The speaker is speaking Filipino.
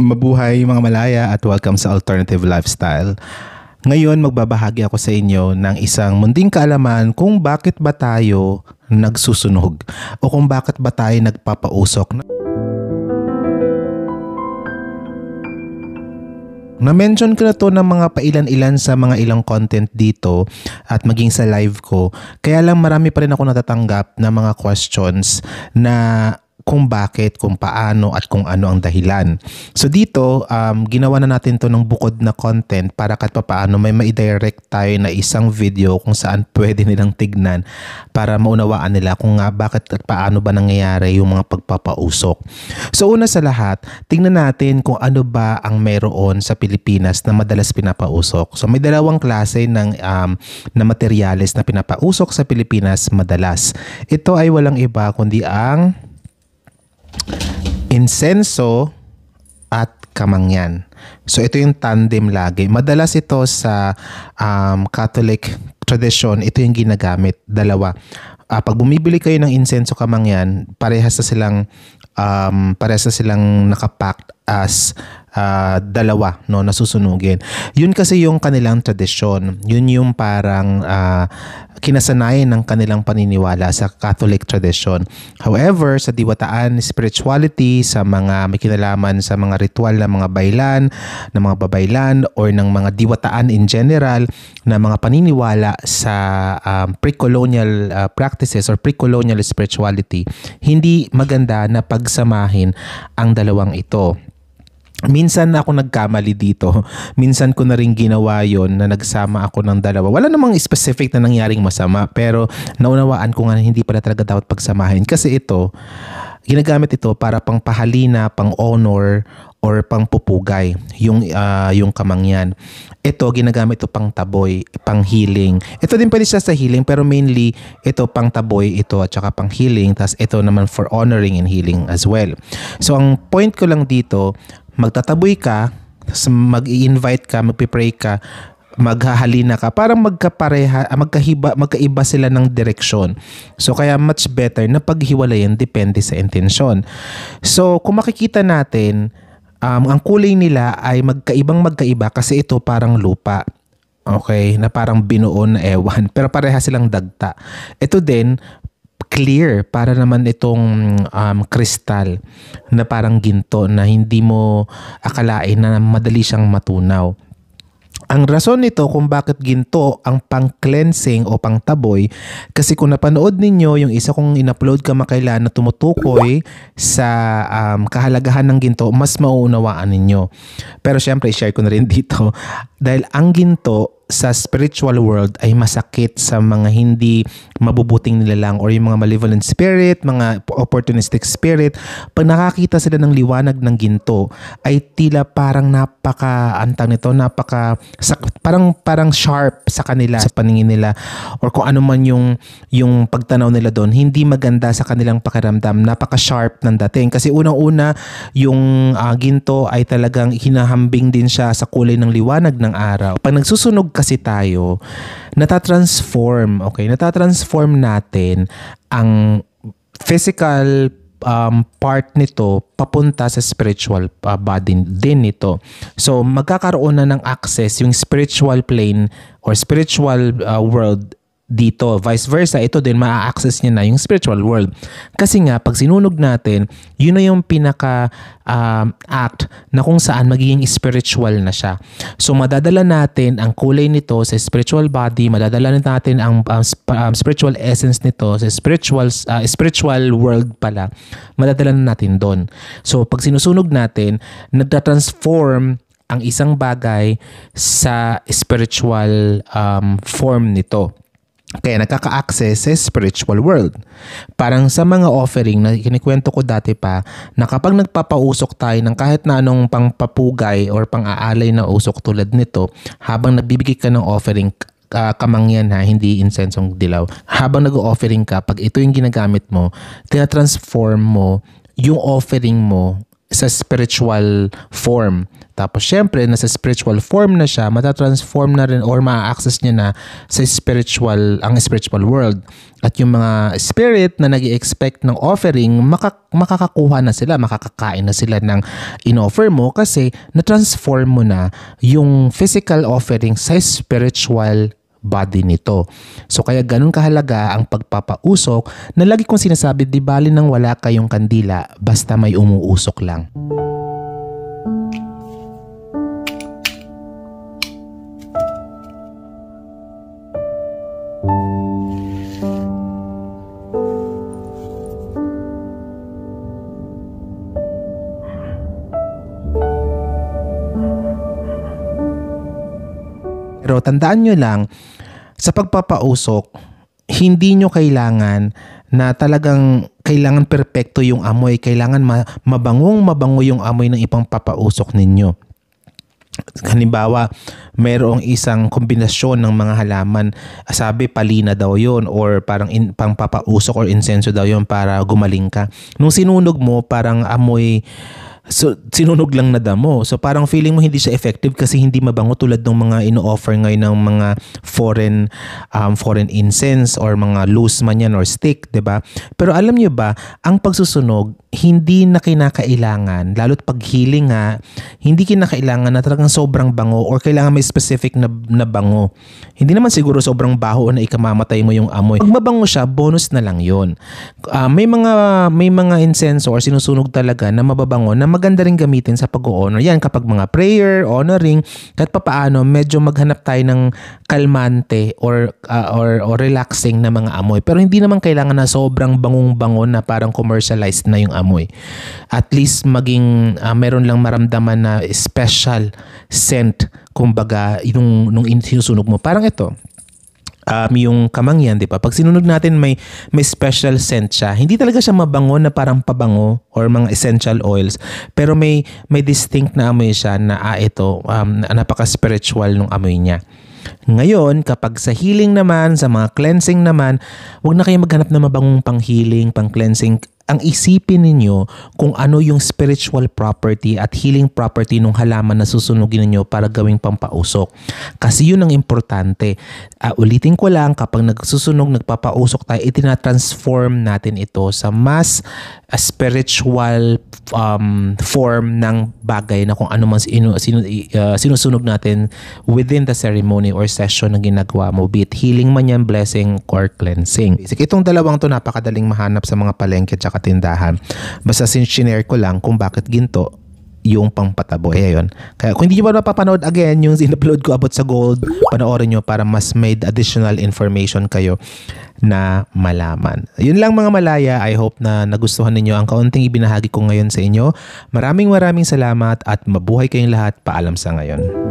Mabuhay mga Malaya at welcome sa Alternative Lifestyle. Ngayon magbabahagi ako sa inyo ng isang munding kaalaman kung bakit ba tayo nagsusunog o kung bakit ba tayo nagpapausok. Na-mention ko na to ng mga pailan-ilan sa mga ilang content dito at maging sa live ko. Kaya lang marami pa rin ako natatanggap na mga questions na kung bakit, kung paano at kung ano ang dahilan. So dito, ginawa na natin to ng bukod na content para kahit paano may ma-direct tayo na isang video kung saan pwede nilang tignan para maunawaan nila kung nga bakit at paano ba nangyayari yung mga pagpapausok. So una sa lahat, tingnan natin kung ano ba ang meron sa Pilipinas na madalas pinapausok. So may dalawang klase ng na materyales na pinapausok sa Pilipinas madalas. Ito ay walang iba kundi ang insenso at kamangyan. So ito yung tandem lagi. Madalas ito sa Catholic tradition, ito yung ginagamit, dalawa. Pag bumibili kayo ng insenso kamangyan, parehas na silang nakapacked as dalawa, no, nasusunugin. Yun kasi yung kanilang tradisyon. Yun yung parang kinasanayan ng kanilang paniniwala sa Catholic tradition. However, sa diwataan spirituality, sa mga may kinalaman sa mga ritual na mga baylan, ng mga babaylan, or ng mga diwataan in general, na mga paniniwala sa pre-colonial practices or pre-colonial spirituality, hindi maganda na pagsamahin ang dalawang ito. Minsan ako nagkamali dito. Minsan ko na rin ginawa yon na nagsama ako ng dalawa. Wala namang specific na nangyaring masama, pero naunawaan ko nga hindi pala talaga dapat pagsamahin. Kasi ito, ginagamit ito para pang pahalina, pang honor, or pang pupugay, yung kamangyan. Ito, ginagamit ito pang taboy, pang healing. Ito din pwede siya sa healing, pero mainly ito pang taboy ito at saka pang healing. Tapos ito naman for honoring and healing as well. So ang point ko lang dito, magtataboy ka, mag-i-invite ka, magpipray ka, maghahalina ka, parang magkaiba sila ng direksyon. So kaya much better na paghiwalayan depende sa intensyon. So kung makikita natin, ang kulay nila ay magkaiba kasi ito parang lupa. Okay, na parang binuon na ewan, pero pareha silang dagta. Ito din clear, para naman itong kristal na parang ginto na hindi mo akalain na madali siyang matunaw. Ang rason nito kung bakit ginto ang pang-cleansing o pang-taboy, kasi kung napanood ninyo yung isa kong in-upload kamakailan na tumutukoy sa kahalagahan ng ginto, mas mauunawaan ninyo. Pero syempre, share ko na rin dito dahil ang ginto sa spiritual world ay masakit sa mga hindi mabubuting nilalang or yung mga malevolent spirit, mga opportunistic spirit. Pag nakakita sila ng liwanag ng ginto, ay tila parang parang sharp sa kanila, sa paningin nila, or kung ano man yung pagtanaw nila doon, hindi maganda sa kanilang pakiramdam. Napaka-sharp ng dating. Kasi unang-una, yung ginto ay talagang hinahambing din siya sa kulay ng liwanag ng araw. Pag nagsusunog kasi tayo, natatransform natin ang physical part nito papunta sa spiritual body din nito. So magkakaroon na ng access yung spiritual plane or spiritual world dito. Vice versa, ito din maa-access niya na yung spiritual world. Kasi nga, pag sinunog natin, yun na yung pinaka-act na kung saan magiging spiritual na siya. So, madadala natin ang kulay nito sa spiritual body, madadala natin ang spiritual essence nito sa spiritual world pala. Madadala natin doon. So, pag sinusunog natin, nagtatransform ang isang bagay sa spiritual form nito. Kaya nagkaka-access sa spiritual world. Parang sa mga offering na kinikwento ko dati pa, na kapag nagpapausok tayo ng kahit na anong pangpapugay or pang-aalay na usok tulad nito, habang nagbibigay ka ng offering, kamangyan ha, hindi insensong dilaw. Habang nag-offering ka, pag ito yung ginagamit mo, tina-transform mo yung offering mo sa spiritual form Tapos syempre, nasa spiritual form na siya, matatransform na rin or ma-access niya na sa ang spiritual world. At yung mga spirit na nag-expect ng offering, makakakuha na sila, makakakain na sila ng in-offer mo kasi na-transform mo na yung physical offering sa spiritual body nito. So kaya ganun kahalaga ang pagpapausok na lagi kong sinasabi, di bali nang wala kayong kandila basta may umuusok lang. Pero tandaan nyo lang, sa pagpapausok, hindi nyo kailangan na talagang kailangan perpekto yung amoy. Kailangan mabango yung amoy ng ipang papausok ninyo. Halimbawa, mayroong isang kombinasyon ng mga halaman. Sabi, palina daw yon or parang pang papausok or insenso daw yon para gumaling ka. Nung sinunog mo, parang amoy... So, sinunog lang na damo. So, parang feeling mo hindi siya effective kasi hindi mabango tulad ng mga ino-offer ngayon ng mga foreign incense or mga loose man yan or stick, 'di ba? Pero alam niyo ba, ang pagsusunog hindi na kinakailangan, lalo't pag healing nga, hindi kinakailangan na talagang sobrang bango or kailangan may specific na bango. Hindi naman siguro sobrang baho na ikamamatay mo yung amoy. Pag mabango siya, bonus na lang yun. May mga incense or sinusunog talaga na mababango na maganda rin gamitin sa pag-honor. Yan kapag mga prayer, honoring, kahit papaano medyo maghanap tayo ng kalmante or relaxing na mga amoy. Pero hindi naman kailangan na sobrang bangong-bango na parang commercialized na yung amoy. At least maging meron lang maramdaman na special scent, kumbaga nung sinusunog mo. Parang ito. Yung kamangyan, di ba? Pag sinunog natin may special scent siya. Hindi talaga siya mabango na parang pabango or mga essential oils. Pero may distinct na amoy siya na ito, napaka-spiritual nung amoy niya. Ngayon, kapag sa healing naman, sa mga cleansing naman, huwag na kayo maghanap na mabangong pang-healing, pang-cleansing. Ang isipin ninyo kung ano yung spiritual property at healing property ng halaman na susunugin ninyo para gawing pampausok. Kasi yun ang importante. Ulitin ko lang, kapag nagsusunog, nagpapausok tayo, itinatransform natin ito sa mas spiritual form ng bagay na kung ano man sinusunog natin within the ceremony or session na ginagawa mo, be it healing man yan, blessing, or cleansing. Itong dalawang to napakadaling mahanap sa mga palengke at tindahan. Basta sinishare ko lang kung bakit ginto yung pangpatabo. Yun. Kaya kung hindi nyo ba napapanood again yung in-upload ko about sa gold, panoorin nyo para mas may additional information kayo na malaman. Yun lang mga Malaya. I hope na nagustuhan ninyo ang kaunting ibinahagi ko ngayon sa inyo. Maraming salamat at mabuhay kayong lahat. Paalam sa ngayon.